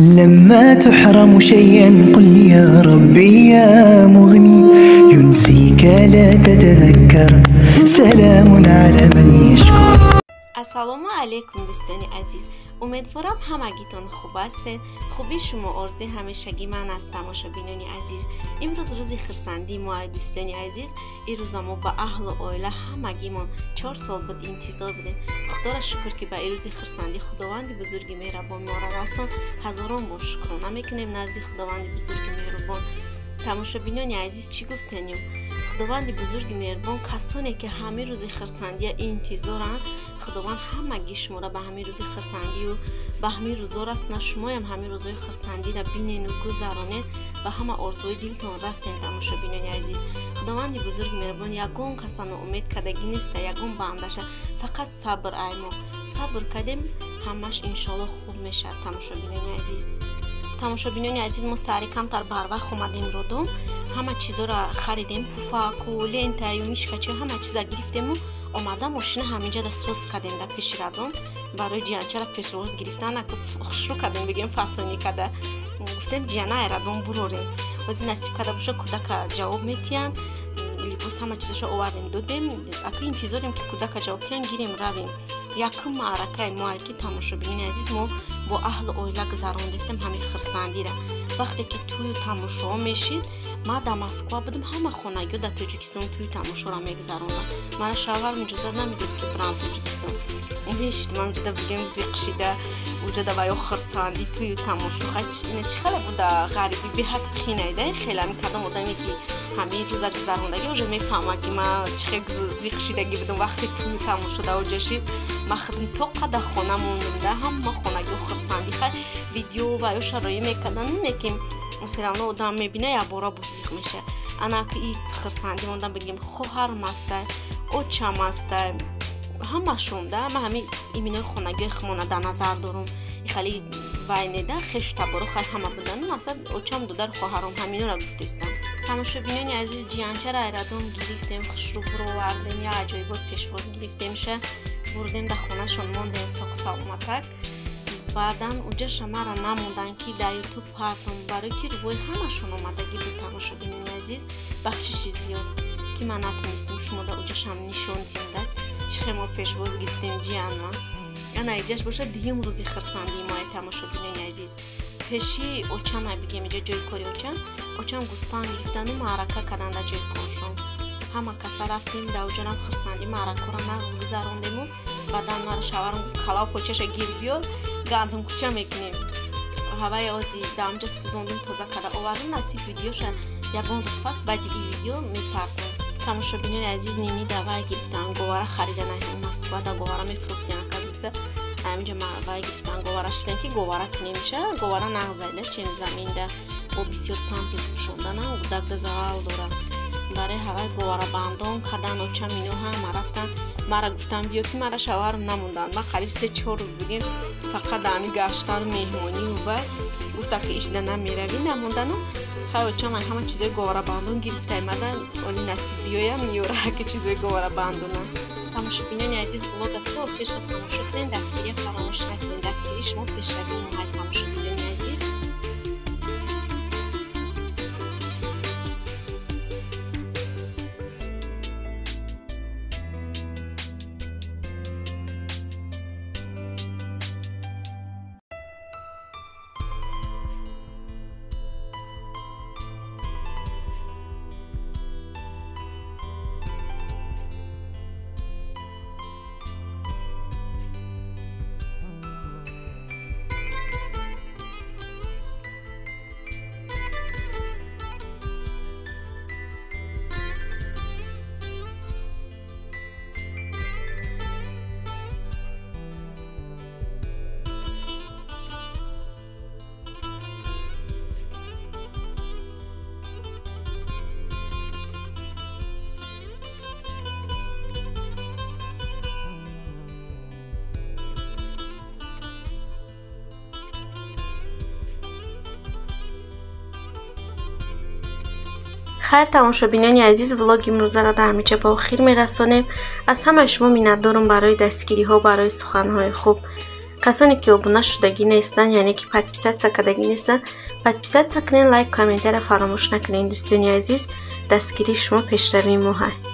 لما تحرم شيئا قل يا ربي يا مغني ينسيك لا تتذكر سلام على من يشكر. السلام علیکم دوستان عزیز، امیدوارم همگیتون خوب هستین. خوبی شما آرزوی همیشگی من از تماشابینان عزیز. امروز روزی خرسندی ما دوستان عزیز. این روزا ما با اهل و عائله همگیمون 4 سال بود انتظار بودیم. خدا را شکر که به این روزی خرسندی خداوند بزرگ مهربان ما را رساند. هزاران بار شکرانه میکنیم نزد خداوند بزرگ مهربان. تماشابینان عزیز چی گفتنیم؟ خداوند بزرگ مهربان کسانی که همه روز خرسندی انتظارن، خداوند همگی شما را به همه روز خرسندی و به همه روزا رسونه. شما هم همه روزای خرسندی را بینین و گذرانید و همه آرزوی دلتون رسین. تماشابینان عزیز، خداوند بزرگ مهربان یگان کسان امید کردگی نیست، یگان بندش فقط صبر ایما صبر کردیم همش انشالله خوب میشه. تماشابینان عزیز، تماشابینان عزیز، ما سری کمتر بر وقت اومدیم رودم، همه چیزا را خریدیم، پوفک و لنت و میشکچه همه چیزا گرفتیم و آمده ماشین همینجا دا سوز کردیم در پیش ردم برای جیانچه را پیش روز گرفتن شروع کردیم بگیم فاسونی کرده. گفتیم جیانه ردم بروریم وزی نصیب کرده باشه کودک جواب میتین لیبوس همه چیزشو آوردیم دادیم. اکی انتظاریم که کودک جواب تین گیریم رویم. یکم معرکه ما که تماشابینان عزیز ما با اهل و عائله گذراندیم همین خرسندی را. وقتی که توی تماشا میشید ما در مسکو بودم، همه خانگی در تاجیکستان توی تماشا را میگذراندم. من شوهرم اجازه نمیداد که برم تاجیکستان. میشت من جدا بگم زیق شده وجود و یا خرسندی توی تماشا خیلی چخله بوده غریبی به حد خینایده. خیلی میکردم آدمی که همه روز گذراندگی اوجا میفهمه که من چخه زیق شدگی بودم. وقتی توی تماشا در اوجا شد من خودم تا قدر خانه موندم همه خانگی و خرسندی خیلی ویدیو و یا شرایع میکردن. اونه که مثلا آدم میبینه یا بارا بزیق میشه. انا که این خرسندی موندم بگیم خواهرم هسته اوچم هسته همه شونده. من همین ایمینای خانگی خمانه در نظر دارم. خیلی وینده خیش تبارو خیلی همه بودن. مثلا اوچم دو در خواهرم همینو را گفتستم. تماشابینان عزیز جیانچه را ایرادم گرفتیم، خوشرو برو وردیم یا عجایبات پیشواز گرفتیم شه بردیم در خانه شون موندیم ساق سلامتک. بعدا اونجا شما را نموندن که در یوتیوب پرتم برای که روی همشون آمدگی بود. تماشابینان عزیز بخشش زیاد که من نتونستیم شما را اونجا شما نشون تیم چه ما پیشواز گرفتیم جیان ما. انا ایجاش باشه دیم روزی خرسندی ما. تماشابینان عزیز پیشی اوچم بگیم اینجا جای کاری اوچم گوسپان گرفتن و معرکه کردن در جای کارشون. همه کسا رفتیم در اوجا هم خرسندی معرکه را نغز گذراندیم و بعدا ما را شوهرم کلا و پوچش گیر بیار گندم کوچه میکنیم هوای آزی در اونجا سوزاندیم تازه کرده آوردیم. نصیب ویدیوش یکان روز پس بعد این ویدیو میپردیم. تماشابینان عزیز نینی دوای گرفتن گواره خریدن این مسکو در گواره میفروختن کازیسه همینجا وای گرفتن گواره شدن که گواره که نمیشه گواره نغزایده چین زمین ده و بسیار پمپیس پشوندن و دک ده زوال داره برای هوای گواره بندان کدن و چم اینو هم رفتن. مرا گفتم بیا که مرا شوهرم نموندن. من قریب 3-4 روز بگیم فقط دمی گشتن مهمانی و بعد گفتم که ایش ده نمیروی نموندن و خیلی چم همه چیزای گواره بندان گرفته ایمدن ولی نصیب بیایم میوره که چیزای گواره بندانن. تماشابینان عزیز بلاگ تو پیش تماشا کنین، دستگیری فراموش نکنین. دستگیری شما پیش روی محل تماشابینان عزیز. خیر تماشابینان عزیز، ولاگ امروز را در همینجا با آخر میرسانیم. از همه شما منت دارم برای دستگیری ها، برای سخن های خوب. کسانی که ابونه شدگی نیستن یعنی که подписаться کردگی نیستن подписаться کنین، لایک کامنت را فراموش نکنین. دوستان عزیز دستگیری شما پیشروی ما هست.